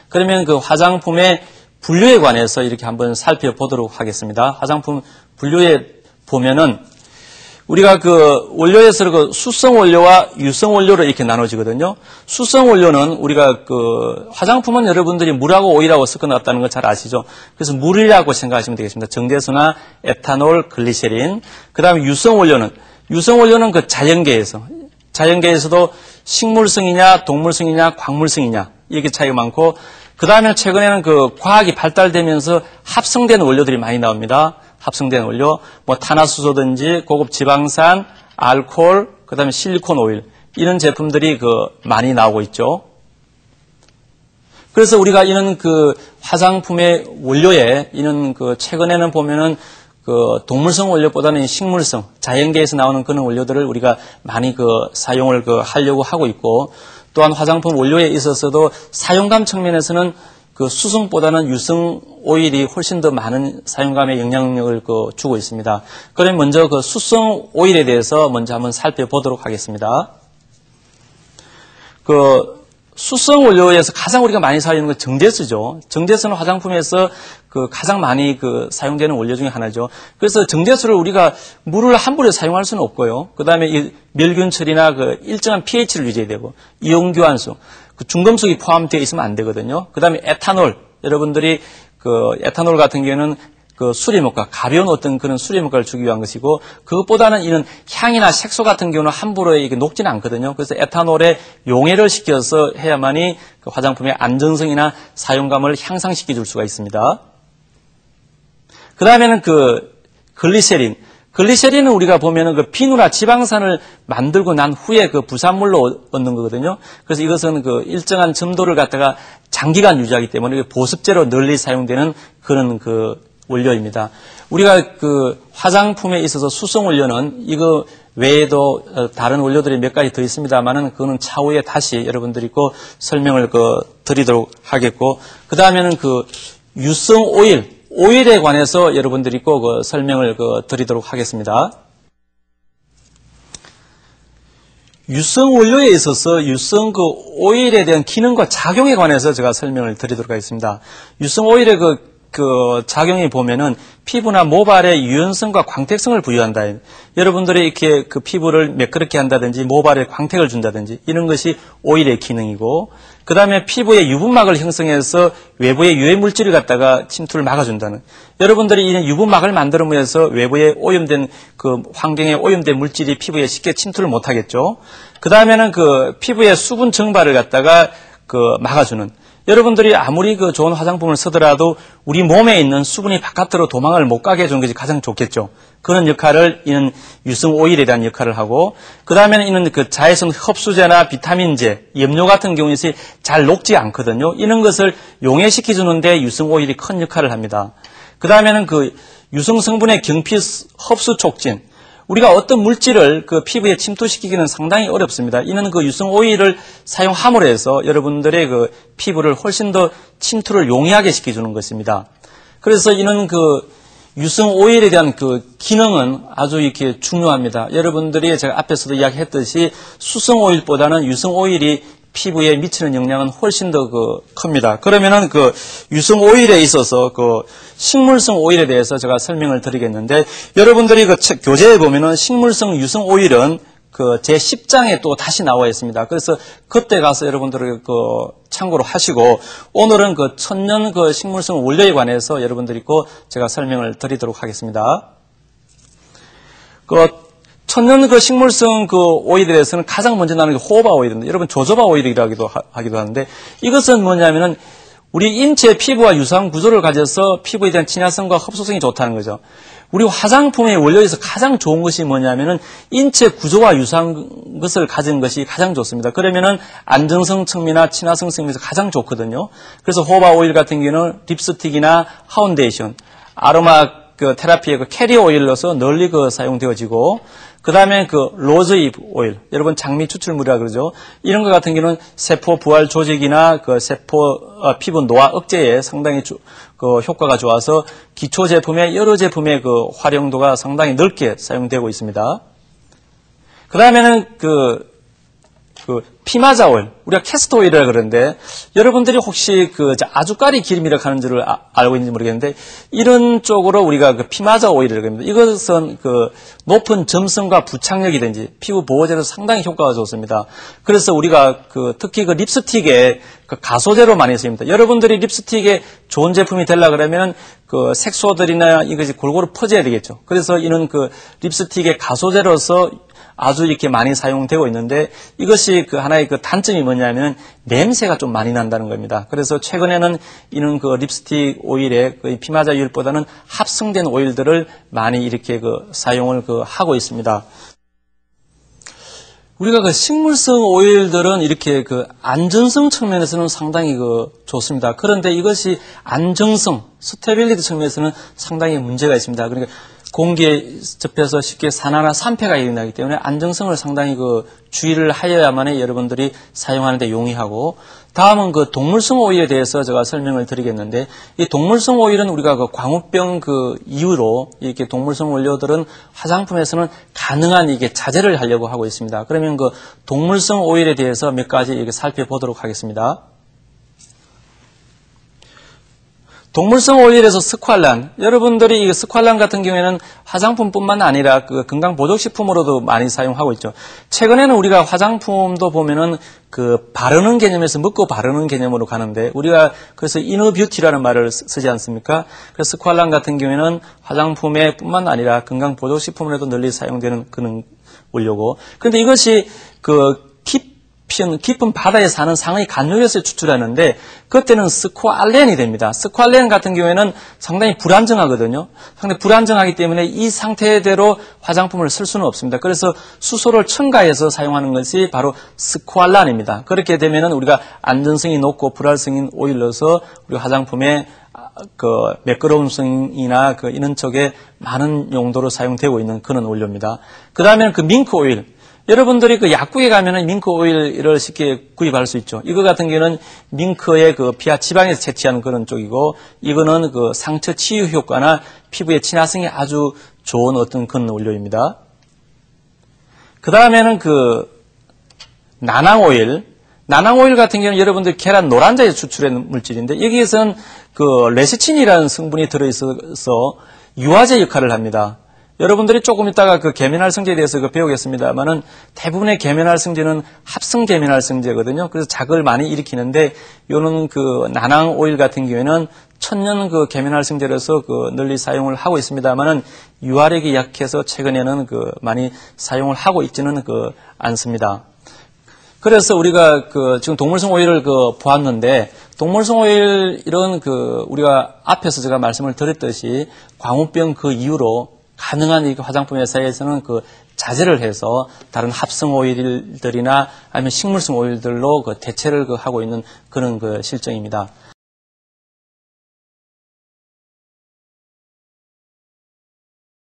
그러면 그 화장품의 분류에 관해서 이렇게 한번 살펴보도록 하겠습니다. 화장품 분류에 보면은 우리가 그 원료에서 그 수성 원료와 유성 원료로 이렇게 나눠지거든요. 수성 원료는 우리가 그 화장품은 여러분들이 물하고 오일하고 섞어놨다는 거 잘 아시죠? 그래서 물이라고 생각하시면 되겠습니다. 정제수나 에탄올, 글리세린. 그 다음에 유성 원료는 그 자연계에서도 식물성이냐, 동물성이냐, 광물성이냐 이렇게 차이가 많고, 그 다음에 최근에는 그 과학이 발달되면서 합성된 원료들이 많이 나옵니다. 합성된 원료, 뭐 탄화수소든지 고급 지방산, 알코올, 그 다음에 실리콘 오일 이런 제품들이 그 많이 나오고 있죠. 그래서 우리가 이런 그 화장품의 원료에 이런 그 최근에는 보면은 그 동물성 원료보다는 식물성, 자연계에서 나오는 그런 원료들을 우리가 많이 그 사용을 그 하려고 하고 있고, 또한 화장품 원료에 있어서도 사용감 측면에서는 그 수성보다는 유성 오일이 훨씬 더 많은 사용감에 영향력을 그 주고 있습니다. 그럼 먼저 그 수성 오일에 대해서 먼저 한번 살펴보도록 하겠습니다. 그 수성 원료에서 가장 우리가 많이 사용하는 건 정제수죠. 정제수는 화장품에서 그 가장 많이 그 사용되는 원료 중에 하나죠. 그래서 정제수를 우리가 물을 함부로 사용할 수는 없고요. 그 다음에 이 멸균 처리나 그 일정한 pH를 유지해야 되고, 이온 교환수, 그 중금속이 포함되어 있으면 안 되거든요. 그 다음에 에탄올, 여러분들이 그 에탄올 같은 경우에는 그 수리목과, 가벼운 어떤 그런 수리목과를 주기 위한 것이고, 그것보다는 이런 향이나 색소 같은 경우는 함부로 이게 녹지는 않거든요. 그래서 에탄올에 용해를 시켜서 해야만이 그 화장품의 안정성이나 사용감을 향상시켜 줄 수가 있습니다. 그 다음에는 그 글리세린은 우리가 보면은 그 비누나 지방산을 만들고 난 후에 그 부산물로 얻는 거거든요. 그래서 이것은 그 일정한 점도를 갖다가 장기간 유지하기 때문에 보습제로 널리 사용되는 그런 그 원료입니다. 우리가 그 화장품에 있어서 수성 원료는 이거 외에도 다른 원료들이 몇 가지 더 있습니다만은 그거는 차후에 다시 여러분들이 그 설명을 그 드리도록 하겠고, 그 다음에는 그 유성 오일에 관해서 여러분들이 꼭 그 설명을 그 드리도록 하겠습니다. 유성 원료에 있어서 유성 그 오일에 대한 기능과 작용에 관해서 제가 설명을 드리도록 하겠습니다. 유성 오일의 그 작용이 보면은 피부나 모발의 유연성과 광택성을 부여한다. 여러분들이 이렇게 그 피부를 매끄럽게 한다든지 모발에 광택을 준다든지 이런 것이 오일의 기능이고, 그 다음에 피부에 유분막을 형성해서 외부의 유해 물질을 갖다가 침투를 막아준다는. 여러분들이 이런 유분막을 만들어내서 외부에 오염된 그 환경에 오염된 물질이 피부에 쉽게 침투를 못하겠죠. 그 다음에는 그 피부의 수분 증발을 갖다가 그 막아주는. 여러분들이 아무리 그 좋은 화장품을 쓰더라도 우리 몸에 있는 수분이 바깥으로 도망을 못 가게 해주는 것이 가장 좋겠죠. 그런 역할을 이는 유성 오일에 대한 역할을 하고, 그 다음에는 이는 그 자외선 흡수제나 비타민제, 염료 같은 경우에 잘 녹지 않거든요. 이런 것을 용해시켜주는데 유성 오일이 큰 역할을 합니다. 그 다음에는 그 유성 성분의 경피 흡수 촉진. 우리가 어떤 물질을 그 피부에 침투시키기는 상당히 어렵습니다. 이는 그 유성 오일을 사용함으로 해서 여러분들의 그 피부를 훨씬 더 침투를 용이하게 시켜주는 것입니다. 그래서 이는 그 유성 오일에 대한 그 기능은 아주 이렇게 중요합니다. 여러분들이 제가 앞에서도 이야기했듯이 수성 오일보다는 유성 오일이 피부에 미치는 영향은 훨씬 더 큽니다. 그러면은 그 유성 오일에 있어서 그 식물성 오일에 대해서 제가 설명을 드리겠는데, 여러분들이 그 책 교재에 보면은 식물성 유성 오일은 그 제 10장에 또 다시 나와 있습니다. 그래서 그때 가서 여러분들이 그 참고로 하시고, 오늘은 그 천연 그 식물성 원료에 관해서 여러분들이 그 제가 설명을 드리도록 하겠습니다. 천연 그 식물성 그 오일에 대해서는 가장 먼저 나오는 게 호호바 오일인데, 여러분 조조바 오일이라기도 하기도 하는데, 이것은 뭐냐면은 우리 인체 피부와 유사한 구조를 가져서 피부에 대한 친화성과 흡수성이 좋다는 거죠. 우리 화장품의 원료에서 가장 좋은 것이 뭐냐면은 인체 구조와 유사한 것을 가진 것이 가장 좋습니다. 그러면은 안정성 측면이나 친화성 측면에서 가장 좋거든요. 그래서 호호바 오일 같은 경우는 립스틱이나 파운데이션, 아로마 그 테라피의 그 캐리 오일로서 널리 그 사용되어지고, 그 다음에 그 로즈잎 오일, 여러분 장미 추출물이라 그러죠. 이런 것 같은 경우는 세포 부활 조직이나 그 세포 피부 노화 억제에 상당히 그 효과가 좋아서 기초 제품의 여러 제품의 그 활용도가 상당히 넓게 사용되고 있습니다. 그 다음에는 그 그 피마자 오일, 우리가 캐스터 오일이라 그러는데 여러분들이 혹시 그 아주까리 기름이라고 하는 줄을 알고 있는지 모르겠는데 이런 쪽으로 우리가 그 피마자 오일이라고 합니다. 이것은 그 높은 점성과 부착력이든지 피부 보호제로 상당히 효과가 좋습니다. 그래서 우리가 그 특히 그 립스틱에 그 가소제로 많이 쓰입니다. 여러분들이 립스틱에 좋은 제품이 되려 그러면 그 색소들이나 이것이 골고루 퍼져야 되겠죠. 그래서 이는 그 립스틱의 가소제로서 아주 이렇게 많이 사용되고 있는데 이것이 그 하나의 그 단점이 뭐냐면 냄새가 좀 많이 난다는 겁니다. 그래서 최근에는 이는 그 립스틱 오일의 그 피마자 유일보다는 합성된 오일들을 많이 이렇게 그 사용을 그 하고 있습니다. 우리가 그 식물성 오일들은 이렇게 그 안전성 측면에서는 상당히 그 좋습니다. 그런데 이것이 안정성, 스테빌리티 측면에서는 상당히 문제가 있습니다. 그러니까 공기에 접해서 쉽게 산화나 산패가 일어나기 때문에 안정성을 상당히 그 주의를 하여야만이 여러분들이 사용하는 데 용이하고, 다음은 그 동물성 오일에 대해서 제가 설명을 드리겠는데, 이 동물성 오일은 우리가 그 광우병 그 이후로 이렇게 동물성 원료들은 화장품에서는 가능한 이게 자제를 하려고 하고 있습니다. 그러면 그 동물성 오일에 대해서 몇 가지 이렇게 살펴보도록 하겠습니다. 동물성 오일에서 스퀄란, 여러분들이 이 스퀄란 같은 경우에는 화장품뿐만 아니라 그 건강보조식품으로도 많이 사용하고 있죠. 최근에는 우리가 화장품도 보면은 그 바르는 개념에서 먹고 바르는 개념으로 가는데, 우리가 그래서 이너뷰티라는 말을 쓰지 않습니까? 그래서 스퀄란 같은 경우에는 화장품에 뿐만 아니라 건강보조식품으로도 널리 사용되는 그런 원료고, 그런데 이것이 그 깊은 바다에 사는 상의 간류에서 추출하는데 그때는 스코알렌이 됩니다. 스코알렌 같은 경우에는 상당히 불안정하거든요. 상당히 불안정하기 때문에 이 상태대로 화장품을 쓸 수는 없습니다. 그래서 수소를 첨가해서 사용하는 것이 바로 스코알란입니다. 그렇게 되면은 우리가 안전성이 높고 불활성인 오일로서 우리 화장품에 그 매끄러움성이나 그 이런 쪽에 많은 용도로 사용되고 있는 그런 원료입니다. 그 다음에는 그 밍크 오일. 여러분들이 그 약국에 가면은 밍크 오일을 쉽게 구입할 수 있죠. 이거 같은 경우는 밍크의 그 피하 지방에서 채취하는 그런 쪽이고, 이거는 그 상처 치유 효과나 피부의 친화성이 아주 좋은 어떤 그런 원료입니다. 그 다음에는 그 나낭 오일. 나낭 오일 같은 경우는 여러분들 계란 노란자에서 추출한 물질인데 여기에서는 그 레시틴이라는 성분이 들어있어서 유화제 역할을 합니다. 여러분들이 조금 있다가 그 계면활성제에 대해서 배우겠습니다만은 대부분의 계면활성제는 합성 계면활성제거든요. 그래서 자극을 많이 일으키는데 요는 그 나낭 오일 같은 경우에는 천연 그 계면활성제로서 그 널리 사용을 하고 있습니다만은 유화력이 약해서 최근에는 그 많이 사용을 하고 있지는 그 않습니다. 그래서 우리가 그 지금 동물성 오일을 그 보았는데, 동물성 오일 이런 그 우리가 앞에서 제가 말씀을 드렸듯이 광우병 그 이후로 가능한 이 화장품 회사에서는 그 자제를 해서 다른 합성 오일들이나 아니면 식물성 오일들로 그 대체를 그 하고 있는 그런 그 실정입니다.